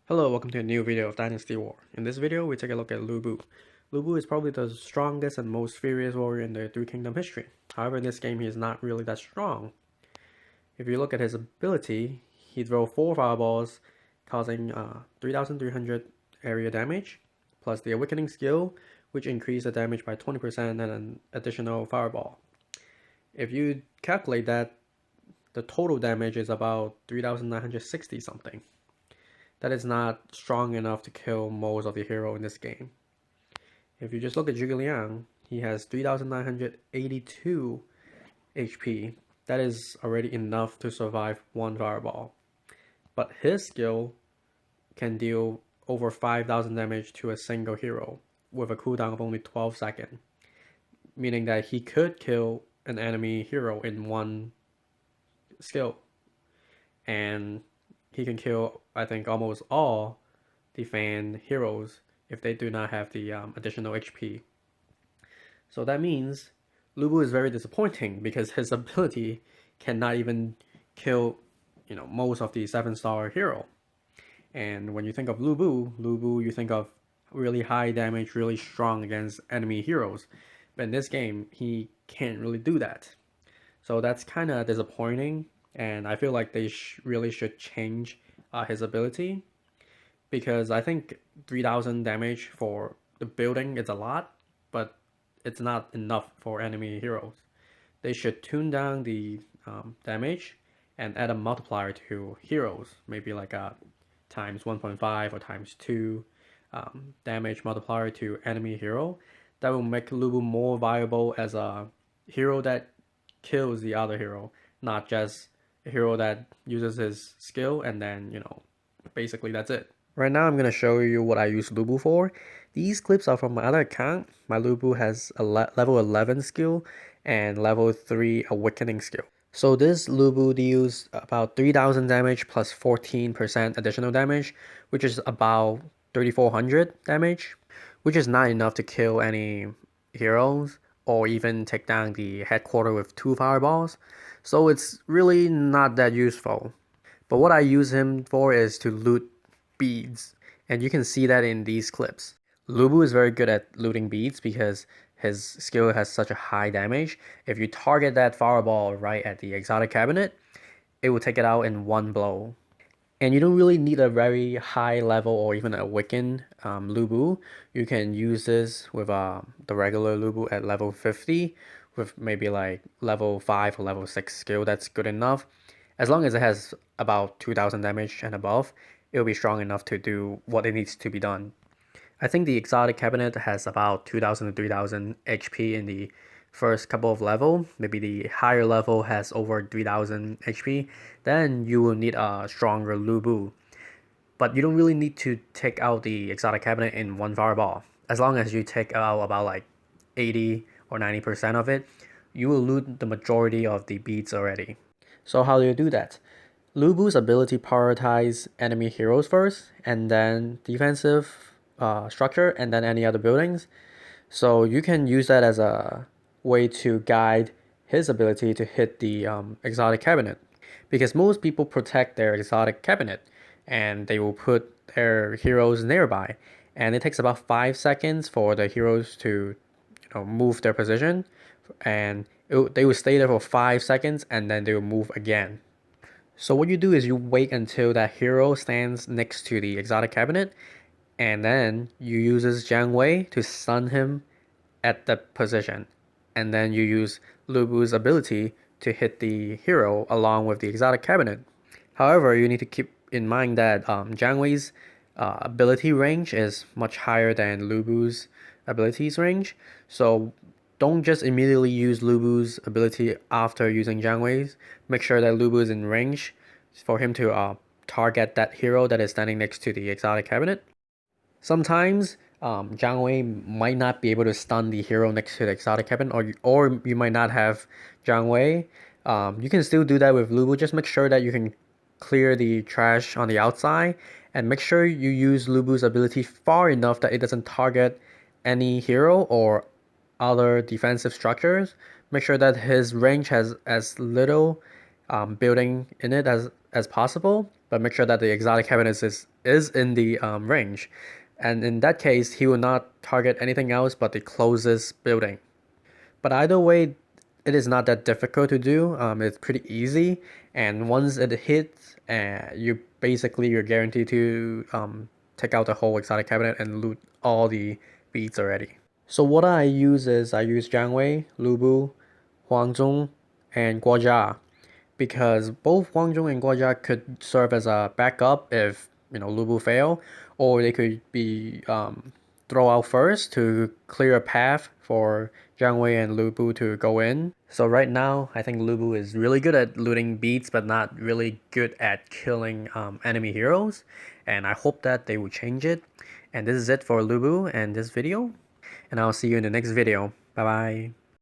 Hello, welcome to a new video of Dynasty War. In this video, we take a look at LuBu. LuBu is probably the strongest and most furious warrior in the Three Kingdom history. However, in this game, he is not really that strong. If you look at his ability, he throws 4 fireballs, causing 3,300 area damage, plus the Awakening skill, which increases the damage by 20% and an additional fireball. If you calculate that, the total damage is about 3,960 something. That is not strong enough to kill most of the hero in this game. If you just look at Zhuge Liang, he has 3,982 HP. That is already enough to survive one fireball. But his skill can deal over 5,000 damage to a single hero with a cooldown of only 12 seconds, meaning that he could kill an enemy hero in one skill. And he can kill, I think, almost all the fan heroes if they do not have the additional HP. So that means LuBu is very disappointing because his ability cannot even kill, most of the 7-star hero. And when you think of LuBu, you think of really high damage, really strong against enemy heroes. But in this game, he can't really do that. So that's kind of disappointing, and I feel like they really should change his ability, because I think 3,000 damage for the building is a lot, but it's not enough for enemy heroes. They should tune down the damage and add a multiplier to heroes, maybe like a times 1.5 or times 2 damage multiplier to enemy hero. That will make LuBu more viable as a hero that kills the other hero, not just a hero that uses his skill and then, basically that's it. Right now I'm going to show you what I use LuBu for. These clips are from my other account. My LuBu has a level 11 skill and level 3 awakening skill. So this LuBu deals about 3,000 damage plus 14% additional damage, which is about 3,400 damage, which is not enough to kill any heroes or even take down the headquarter with 2 fireballs. So it's really not that useful. But what I use him for is to loot beads, and you can see that in these clips. LuBu is very good at looting beads because his skill has such a high damage. If you target that fireball right at the exotic cabinet, it will take it out in one blow. And you don't really need a very high level or even a awakened LuBu. You can use this with the regular LuBu at level 50 with maybe like level 5 or level 6 skill. That's good enough. As long as it has about 2,000 damage and above, it will be strong enough to do what it needs to be done. I think the exotic cabinet has about 2,000 to 3,000 HP in the first couple of level. Maybe the higher level has over 3,000 HP. Then you will need a stronger LuBu. But you don't really need to take out the exotic cabinet in one fireball. As long as you take out about like 80 or 90% of it, you will loot the majority of the beads already. So how do you do that? LuBu's ability prioritize enemy heroes first, and then defensive structure, and then any other buildings. So you can use that as a way to guide his ability to hit the exotic cabinet. Because most people protect their exotic cabinet, and they will put their heroes nearby. And it takes about 5 seconds for the heroes to move their position, and they will stay there for 5 seconds, and then they will move again. So what you do is you wait until that hero stands next to the exotic cabinet, and then you use Jiang Wei to stun him at the position. And then you use LuBu's ability to hit the hero along with the exotic cabinet. However, you need to keep in mind that Jiang Wei's ability range is much higher than LuBu's abilities range. So don't just immediately use LuBu's ability after using Jiang Wei's. Make sure that LuBu is in range for him to target that hero that is standing next to the exotic cabinet. Sometimes Jiang Wei might not be able to stun the hero next to the exotic cabinet, or you might not have Jiang Wei. You can still do that with LuBu. Just make sure that you can clear the trash on the outside, and make sure you use LuBu's ability far enough that it doesn't target any hero or other defensive structures. Make sure that his range has as little building in it as possible, but make sure that the exotic cabinet is is in the range. And in that case, he will not target anything else but the closest building. But either way, it is not that difficult to do. It's pretty easy, and once it hits, you're guaranteed to take out the whole exotic cabinet and loot all the beads already. So what I use is I use Jiang Wei, LuBu, Huang Zhong, and Guojia, because both Huang Zhong and Guojia could serve as a backup if LuBu fail, or they could be throw out first to clear a path for Jiang Wei and LuBu to go in. So right now, I think LuBu is really good at looting beats, but not really good at killing enemy heroes. And I hope that they will change it. And this is it for LuBu and this video. And I'll see you in the next video. Bye bye.